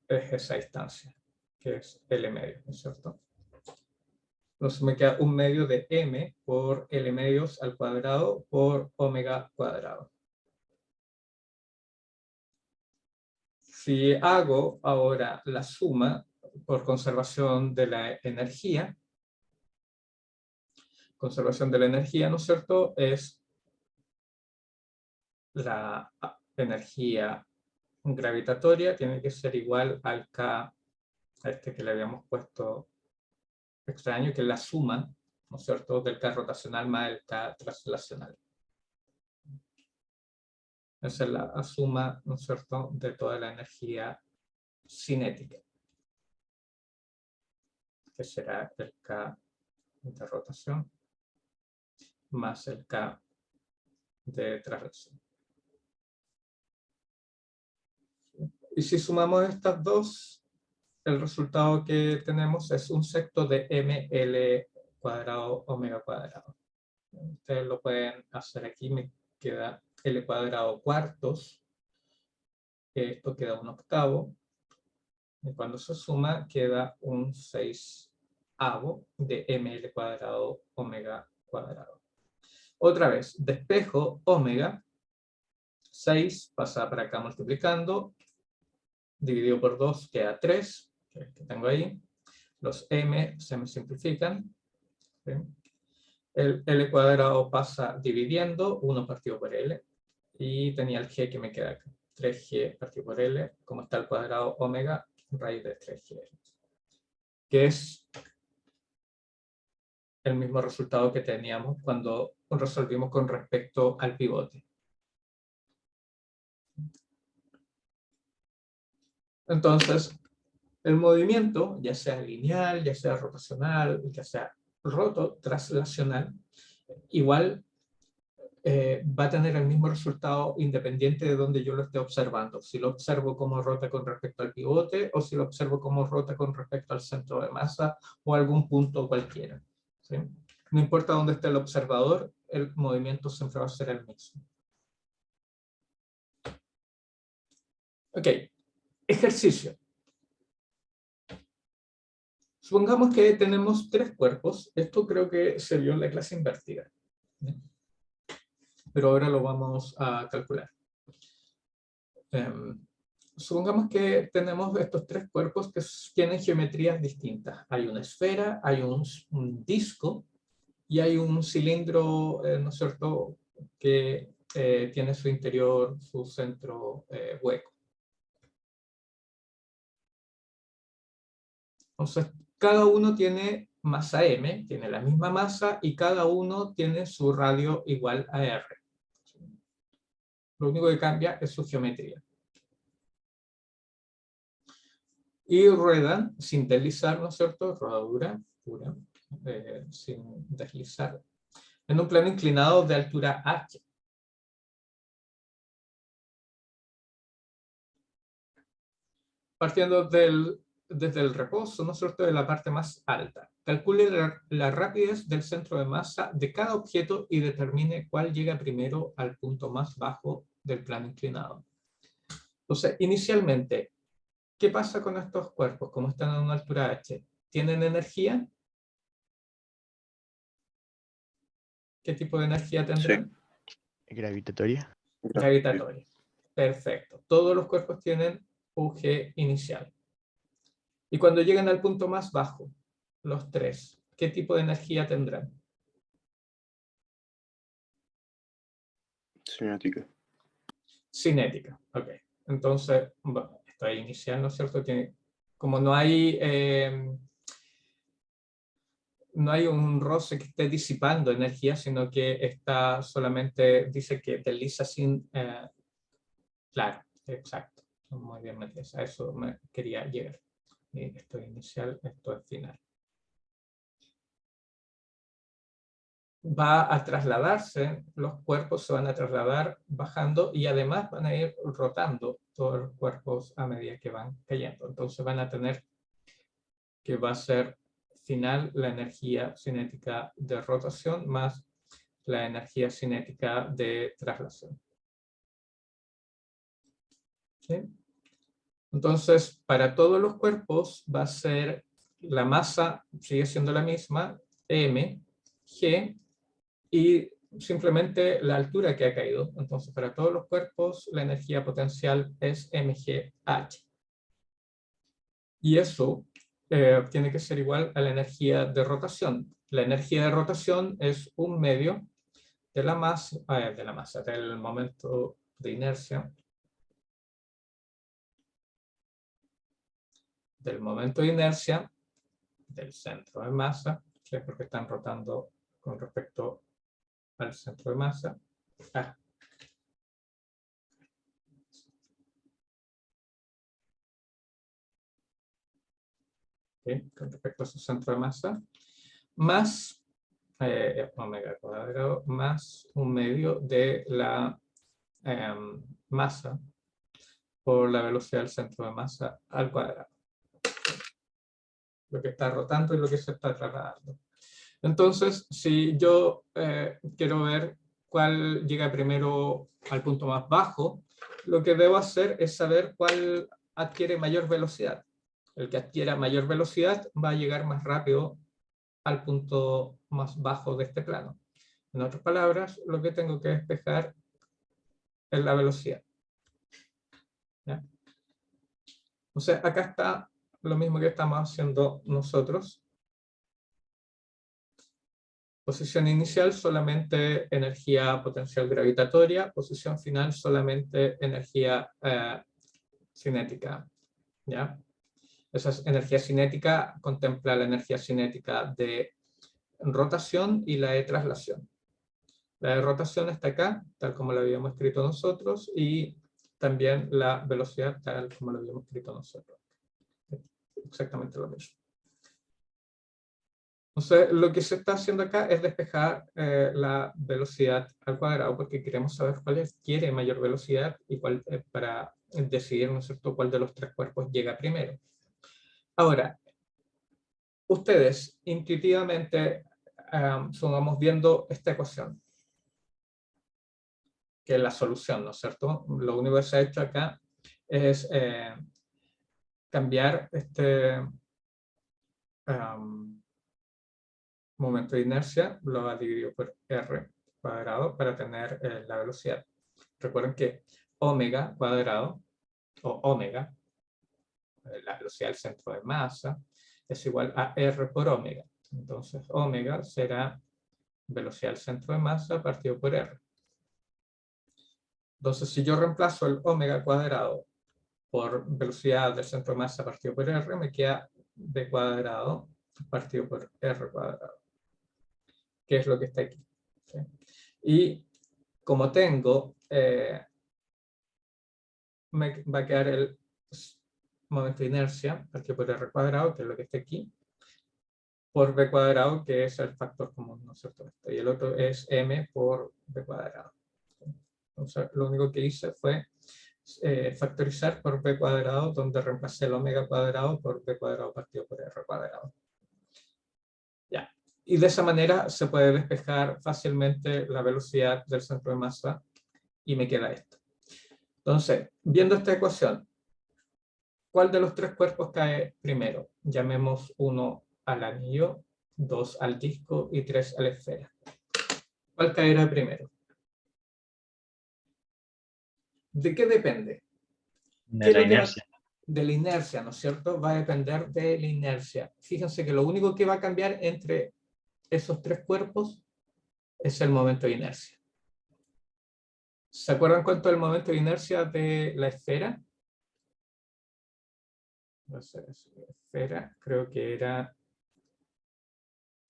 es esa distancia, que es L medio, ¿no es cierto? Entonces me queda un medio de m por L medios al cuadrado por omega cuadrado. Si hago ahora la suma por conservación de la energía, ¿no es cierto? Es la energía gravitatoria, tiene que ser igual al K, a este que le habíamos puesto extraño, que es la suma, ¿no es cierto?, del K rotacional más el K translacional. Esa es la suma, ¿no es cierto?, de toda la energía cinética, que será el K de rotación más el K de traslación. Y si sumamos estas dos, el resultado que tenemos es un sexto de ml cuadrado omega cuadrado. Ustedes lo pueden hacer aquí, me queda L cuadrado cuartos, esto queda un octavo, y cuando se suma queda un 6avo de ml cuadrado omega cuadrado. Otra vez, despejo omega, 6 pasa para acá multiplicando, dividido por 2 queda 3, que es el que tengo ahí. Los m se me simplifican. ¿Sí? El L cuadrado pasa dividiendo, 1 partido por L, y tenía el G que me queda acá. 3G partido por L, como está el cuadrado omega, raíz de 3G. Que es el mismo resultado que teníamos cuando resolvimos con respecto al pivote. Entonces, el movimiento, ya sea lineal, ya sea rotacional, ya sea traslacional, igual va a tener el mismo resultado independiente de donde yo lo esté observando. Si lo observo como rota con respecto al pivote o si lo observo como rota con respecto al centro de masa o algún punto cualquiera. ¿Sí? No importa dónde esté el observador, el movimiento siempre va a ser el mismo. Ok, ejercicio. Supongamos que tenemos 3 cuerpos. Esto creo que se vio en la clase invertida. Pero ahora lo vamos a calcular. Supongamos que tenemos estos 3 cuerpos que tienen geometrías distintas. Hay una esfera, hay un disco y hay un cilindro, ¿no es cierto?, que tiene su interior, su centro hueco. Entonces, cada uno tiene masa m, tiene la misma masa y cada uno tiene su radio igual a r. Lo único que cambia es su geometría. Y ruedan sin deslizar, ¿no es cierto? Rodadura pura, sin deslizar, en un plano inclinado de altura h. Partiendo desde el reposo, ¿no es cierto?, de la parte más alta. Calcule la rapidez del centro de masa de cada objeto y determine cuál llega primero al punto más bajo del plano inclinado. Entonces, inicialmente, ¿qué pasa con estos cuerpos? Como están a una altura h, ¿tienen energía? ¿Qué tipo de energía tendrán? Sí. Gravitatoria. Gravitatoria. Perfecto. Todos los cuerpos tienen UG inicial. Y cuando llegan al punto más bajo, los 3, ¿qué tipo de energía tendrán? Cinética. Cinética. Ok. Entonces, bueno, esto es inicial, ¿no es cierto? Como no hay un roce que esté disipando energía, sino que está solamente, dice que desliza sin... claro, exacto. Muy bien, Matías. A eso me quería llegar. Esto es inicial, esto es final. Va a trasladarse, los cuerpos se van a trasladar bajando y además van a ir rotando todos los cuerpos a medida que van cayendo. Entonces van a tener que va a ser final la energía cinética de rotación más la energía cinética de traslación. ¿Sí? Entonces, para todos los cuerpos va a ser la masa, sigue siendo la misma, m, g, y simplemente la altura que ha caído. Entonces, para todos los cuerpos, la energía potencial es mgh. Y eso tiene que ser igual a la energía de rotación. La energía de rotación es un medio de la masa, del momento de inercia, del centro de masa, que es porque están rotando con respecto al centro de masa, ¿okay? Con respecto a su centro de masa, más omega cuadrado, más 1/2 de la masa por la velocidad del centro de masa al cuadrado. Lo que está rotando y lo que se está trasladando. Entonces, si yo quiero ver cuál llega primero al punto más bajo, lo que debo hacer es saber cuál adquiere mayor velocidad. El que adquiera mayor velocidad va a llegar más rápido al punto más bajo de este plano. En otras palabras, lo que tengo que despejar es la velocidad. ¿Ya? O sea, acá está lo mismo que estamos haciendo nosotros. Posición inicial, solamente energía potencial gravitatoria. Posición final, solamente energía cinética. ¿Ya? Esa energía cinética contempla la energía cinética de rotación y la de traslación. La de rotación está acá, tal como lo habíamos escrito nosotros, y también la velocidad, tal como lo habíamos escrito nosotros. Exactamente lo mismo. Entonces, lo que se está haciendo acá es despejar la velocidad al cuadrado, porque queremos saber cuál quiere mayor velocidad y cuál, para decidir, ¿no es cierto?, cuál de los tres cuerpos llega primero. Ahora, ustedes intuitivamente vamos viendo esta ecuación, que es la solución, ¿no es cierto? Lo único que se ha hecho acá es cambiar este momento de inercia, lo ha dividido por r cuadrado para tener la velocidad. Recuerden que omega cuadrado, o omega, la velocidad del centro de masa, es igual a r por omega. Entonces, omega será velocidad del centro de masa partido por r. Entonces, si yo reemplazo el omega cuadrado por velocidad del centro de masa partido por r, me queda b cuadrado partido por r cuadrado, que es lo que está aquí. ¿Sí? Y como tengo, me va a quedar el momento de inercia partido por r cuadrado, que es lo que está aquí, por b cuadrado, que es el factor común, ¿no es cierto? Y el otro es m por b cuadrado. Entonces, lo único que hice fue factorizar por b cuadrado, donde reemplacé el omega cuadrado por b cuadrado partido por r cuadrado. Ya. Y de esa manera se puede despejar fácilmente la velocidad del centro de masa y me queda esto. Entonces, viendo esta ecuación, ¿cuál de los tres cuerpos cae primero? Llamemos 1 al anillo, 2 al disco y 3 a la esfera. ¿Cuál caerá primero? ¿De qué depende? De la inercia. De la inercia, ¿no es cierto? Va a depender de la inercia. Fíjense que lo único que va a cambiar entre esos tres cuerpos es el momento de inercia. ¿Se acuerdan cuánto es el momento de inercia de la esfera? La esfera creo que era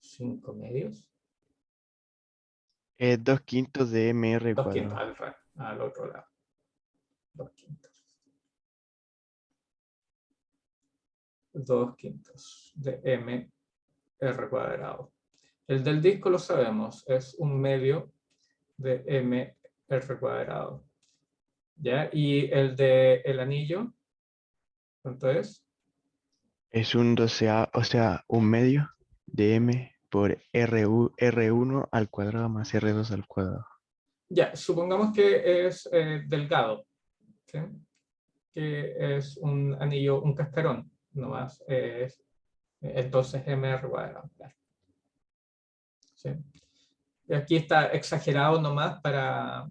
5 medios. 2/5 de mr 2 quintos cuadrado. al otro lado. 2 quintos. 2 quintos de m r cuadrado. El del disco lo sabemos, es 1/2 de m r cuadrado. ¿Ya? Y el del anillo, ¿cuánto es? Es un 12, o sea, 1/2 de m por r1 al cuadrado más r2 al cuadrado. Ya, supongamos que es delgado, ¿sí? Que es un anillo, un cascarón, nomás. Entonces mr cuadrado. ¿Sí? Y aquí está exagerado nomás para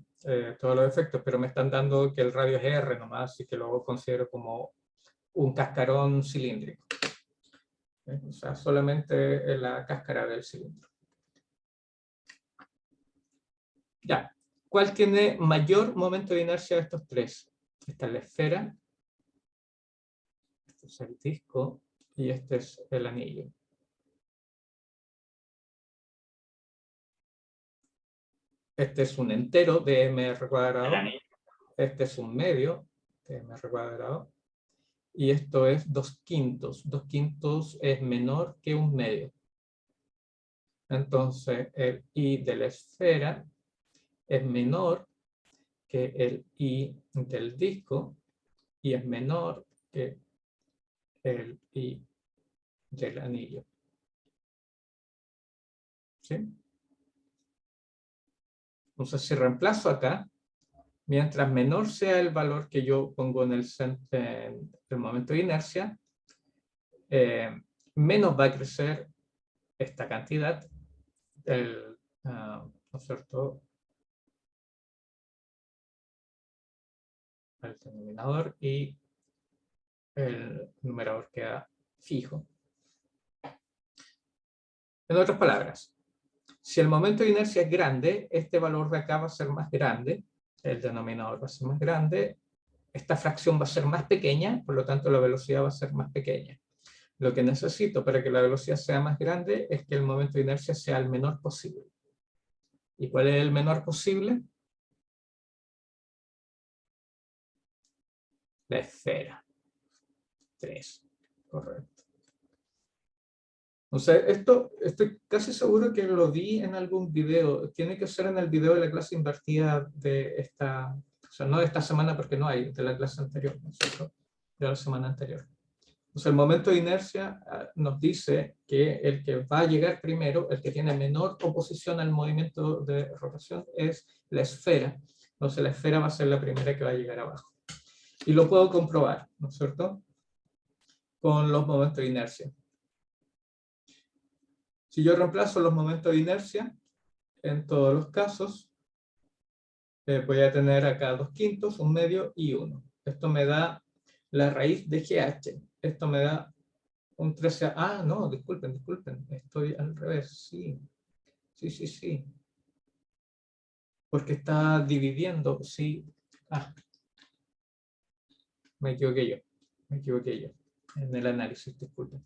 todos los efectos, pero me están dando que el radio es r nomás, así que lo considero como un cascarón cilíndrico. O sea, solamente la cáscara del cilindro. Ya. ¿Cuál tiene mayor momento de inercia de estos tres? Esta es la esfera, este es el disco y este es el anillo. Este es un entero de mr cuadrado. Este es un medio de mr cuadrado. y esto es 2/5. 2/5 es menor que 1/2. Entonces el I de la esfera es menor que el I del disco y es menor que el I del anillo. ¿Sí? Entonces, si reemplazo acá, mientras menor sea el valor que yo pongo en el momento de inercia, menos va a crecer esta cantidad, ¿no es cierto?, el denominador, y el numerador queda fijo. En otras palabras, si el momento de inercia es grande, este valor de acá va a ser más grande, el denominador va a ser más grande, esta fracción va a ser más pequeña, por lo tanto la velocidad va a ser más pequeña. Lo que necesito para que la velocidad sea más grande es que el momento de inercia sea el menor posible. ¿Y cuál es el menor posible? La esfera. 3. Correcto. O sea, esto estoy casi seguro que lo vi en algún video. Tiene que ser en el video de la clase invertida de esta, o sea, no de esta semana porque no hay, de la clase anterior, ¿no es cierto? De la semana anterior. O sea, el momento de inercia nos dice que el que va a llegar primero, el que tiene menor oposición al movimiento de rotación, es la esfera. Entonces la esfera va a ser la primera que va a llegar abajo. Y lo puedo comprobar, ¿no es cierto?, con los momentos de inercia. Si yo reemplazo los momentos de inercia, en todos los casos, voy a tener acá 2/5, 1/2 y 1. Esto me da la raíz de GH. Esto me da un 13. Ah, no, disculpen. Estoy al revés, sí. Sí. Porque está dividiendo, sí. Ah, me equivoqué yo. En el análisis, disculpen.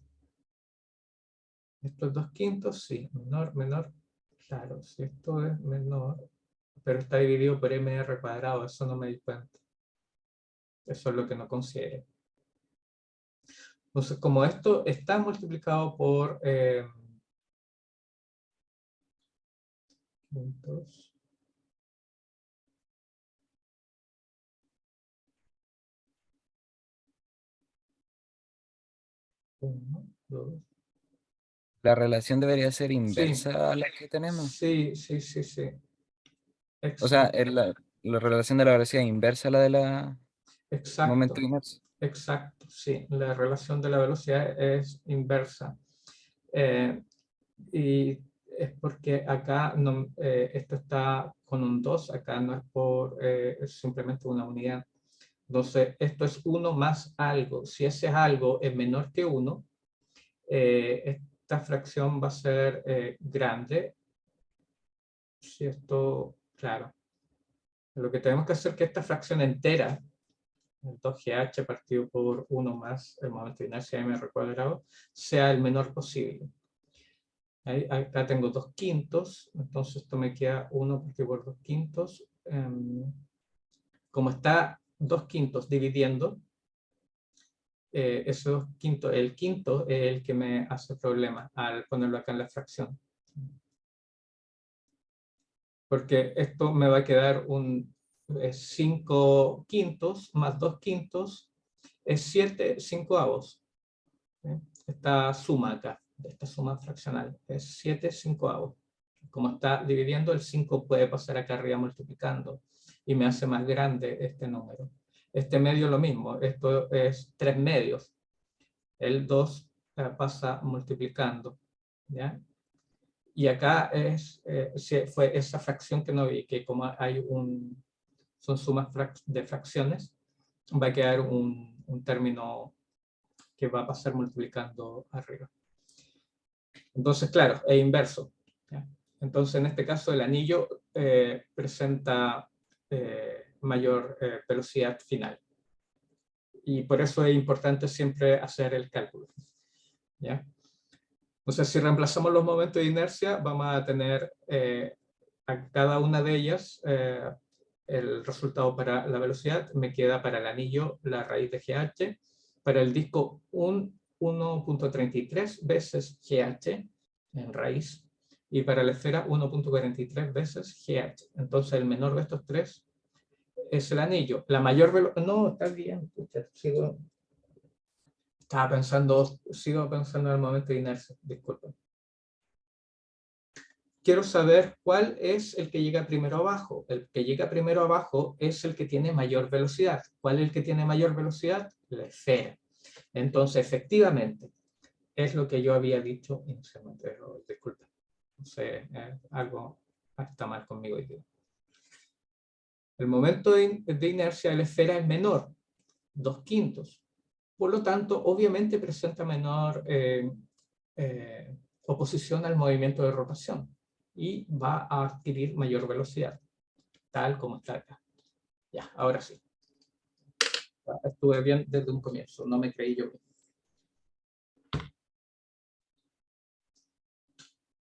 Esto es 2/5, sí. Menor. Claro, si esto es menor, pero está dividido por mr cuadrado, eso no me di cuenta. Eso es lo que no considero. Entonces, como esto está multiplicado por puntos, uno, dos. La relación debería ser Sí, inversa a la que tenemos. sí. O sea, Exacto. la relación de la velocidad inversa a la de la momento Exacto, de inercia. exacto, sí. La relación de la velocidad es inversa. Y es porque acá no, esto está con un 2, acá no es por es simplemente una unidad. Entonces, esto es 1 más algo. Si ese algo es menor que 1, esta fracción va a ser grande. Si esto, claro. Lo que tenemos que hacer es que esta fracción entera, el 2GH partido por 1 más el momento de inercia mr cuadrado, sea el menor posible. Acá tengo 2/5, entonces esto me queda 1 partido por 2/5. Como está 2/5 dividiendo, ese 2/5, el quinto es el que me hace problema al ponerlo acá en la fracción. Porque esto me va a quedar un 5/5 más 2/5 es 7/5. Esta suma acá, esta suma fraccional, es 7/5. Como está dividiendo, el 5 puede pasar acá arriba multiplicando y me hace más grande este número. Este medio lo mismo, esto es 3/2. El 2 pasa multiplicando, ¿ya? Y acá fue esa fracción que no vi, que como hay son sumas de fracciones, va a quedar un término que va a pasar multiplicando arriba. Entonces, claro, es inverso, ¿ya? Entonces, en este caso, el anillo presenta mayor velocidad final. Y por eso es importante siempre hacer el cálculo, ¿ya? Entonces, si reemplazamos los momentos de inercia, vamos a tener a cada una de ellas el resultado para la velocidad. Me queda para el anillo la raíz de GH, para el disco 1.33 veces GH en raíz, y para la esfera 1.43 veces GH. Entonces el menor de estos tres es el anillo. La mayor velocidad... No, está bien. Sigo pensando en el momento de inercia. Disculpen. Quiero saber cuál es el que llega primero abajo. El que llega primero abajo es el que tiene mayor velocidad. ¿Cuál es el que tiene mayor velocidad? La esfera. Entonces, efectivamente, es lo que yo había dicho inicialmente. Disculpen. No sé, algo está mal conmigo hoy día. El momento de inercia de la esfera es menor, 2/5. Por lo tanto, obviamente presenta menor oposición al movimiento de rotación y va a adquirir mayor velocidad, tal como está acá. Ya, ahora sí. Estuve bien desde un comienzo, no me creí yo.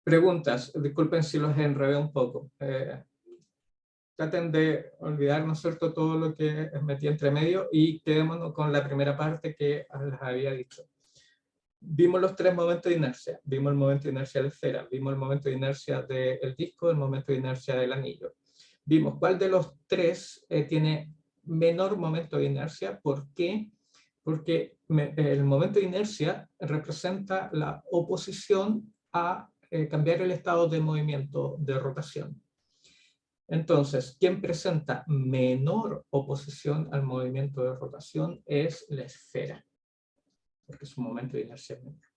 Preguntas, disculpen si los enredé un poco. Traten de olvidar, ¿no es cierto?, todo lo que metí entre medio y quedémonos con la primera parte que les había dicho. Vimos los tres momentos de inercia. Vimos el momento de inercia de la esfera, vimos el momento de inercia del disco, el momento de inercia del anillo. Vimos cuál de los tres tiene menor momento de inercia. ¿Por qué? Porque el momento de inercia representa la oposición a cambiar el estado de movimiento de rotación. Entonces, quien presenta menor oposición al movimiento de rotación es la esfera, porque su momento de inercia es menor.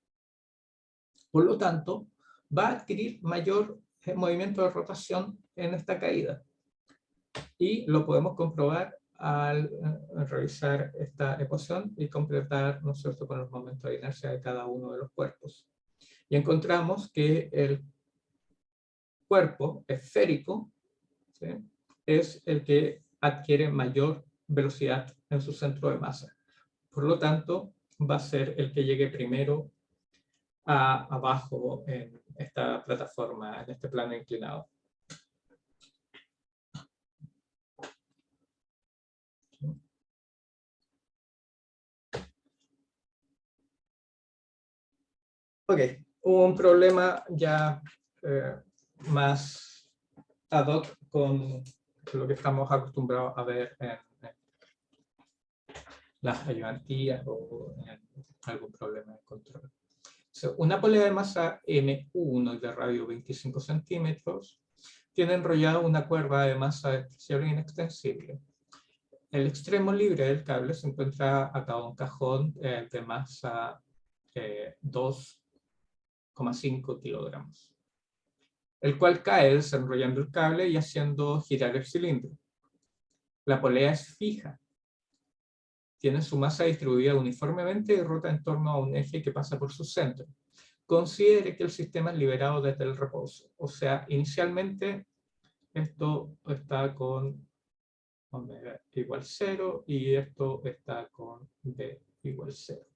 Por lo tanto, va a adquirir mayor movimiento de rotación en esta caída. Y lo podemos comprobar al revisar esta ecuación y completar, ¿no es cierto?, con los momentos de inercia de cada uno de los cuerpos. Y encontramos que el cuerpo esférico, ¿sí?, es el que adquiere mayor velocidad en su centro de masa. Por lo tanto, va a ser el que llegue primero abajo en esta plataforma, en este plano inclinado. Ok, hubo un problema ya más ad hoc con lo que estamos acostumbrados a ver en las ayudantías o en algún problema de control. Una polea de masa M1 y de radio 25 centímetros tiene enrollada una cuerda de masa despreciable e inextensible. El extremo libre del cable se encuentra atado a un cajón de masa 2,5 kilogramos, el cual cae desenrollando el cable y haciendo girar el cilindro. La polea es fija, tiene su masa distribuida uniformemente y rota en torno a un eje que pasa por su centro. Considere que el sistema es liberado desde el reposo. O sea, inicialmente esto está con omega igual 0 y esto está con B igual 0.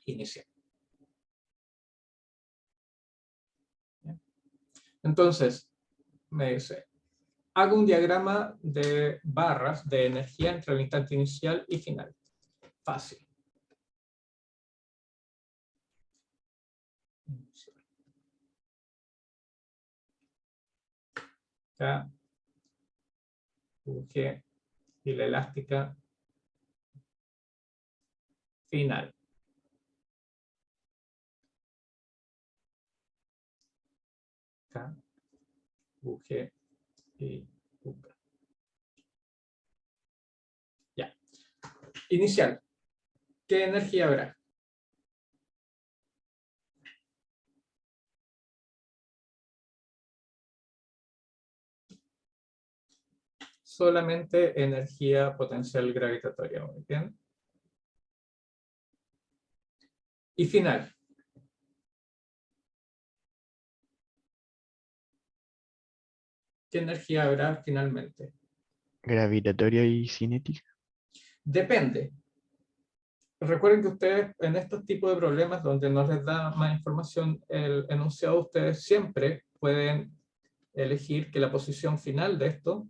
Inicial. ¿Bien? Entonces, me dice, hago un diagrama de barras de energía entre el instante inicial y final. Fácil. Acá, UG y la elástica final. Acá, UG y UK. Ya. Inicial. ¿Qué energía habrá? Solamente energía potencial gravitatoria. ¿Muy bien? Y final. ¿Qué energía habrá finalmente? Gravitatoria y cinética. Depende. Recuerden que ustedes en estos tipos de problemas donde no les da más información el enunciado, ustedes siempre pueden elegir que la posición final de esto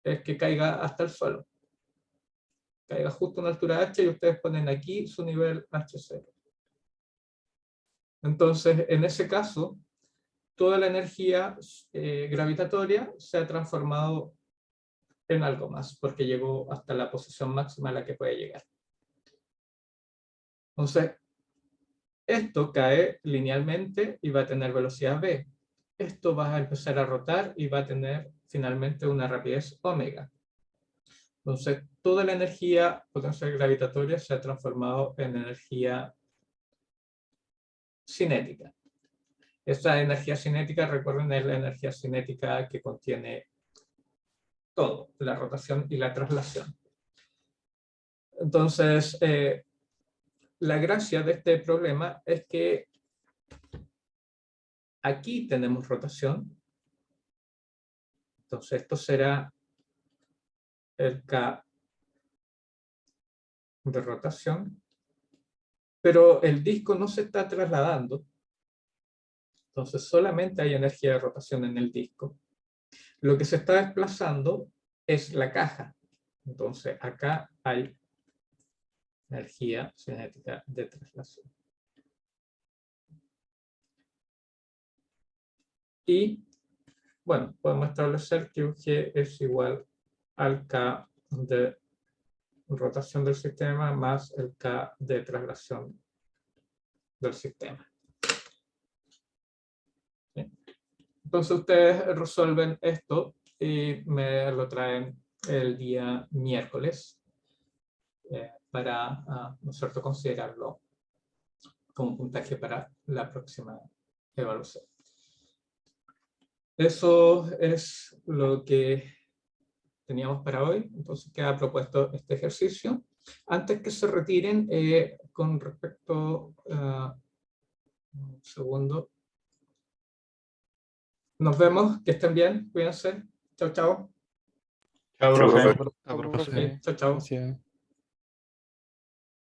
es que caiga hasta el suelo. caiga justo a una altura h y ustedes ponen aquí su nivel h0. Entonces, en ese caso, toda la energía gravitatoria se ha transformado en algo más, porque llegó hasta la posición máxima a la que puede llegar. Entonces, esto cae linealmente y va a tener velocidad v. Esto va a empezar a rotar y va a tener finalmente una rapidez omega. Entonces, toda la energía potencial gravitatoria se ha transformado en energía cinética. Esta energía cinética, recuerden, es la energía cinética que contiene todo, la rotación y la traslación. Entonces, la gracia de este problema es que aquí tenemos rotación. Entonces, esto será el K de rotación, pero el disco no se está trasladando. Entonces, solamente hay energía de rotación en el disco. Lo que se está desplazando es la caja. Entonces, acá hay energía cinética de traslación. Y, bueno, podemos establecer que G es igual al K de rotación del sistema más el K de traslación del sistema. ¿Sí? Entonces ustedes resuelven esto y me lo traen el día miércoles para, ¿no es cierto?, considerarlo como puntaje para la próxima evaluación. Eso es lo que teníamos para hoy. Entonces queda propuesto este ejercicio. Antes que se retiren, con respecto un segundo. Nos vemos, que estén bien, cuídense. Chao, chao. Chao, profe. A propósito. Chao, chao. Gracias.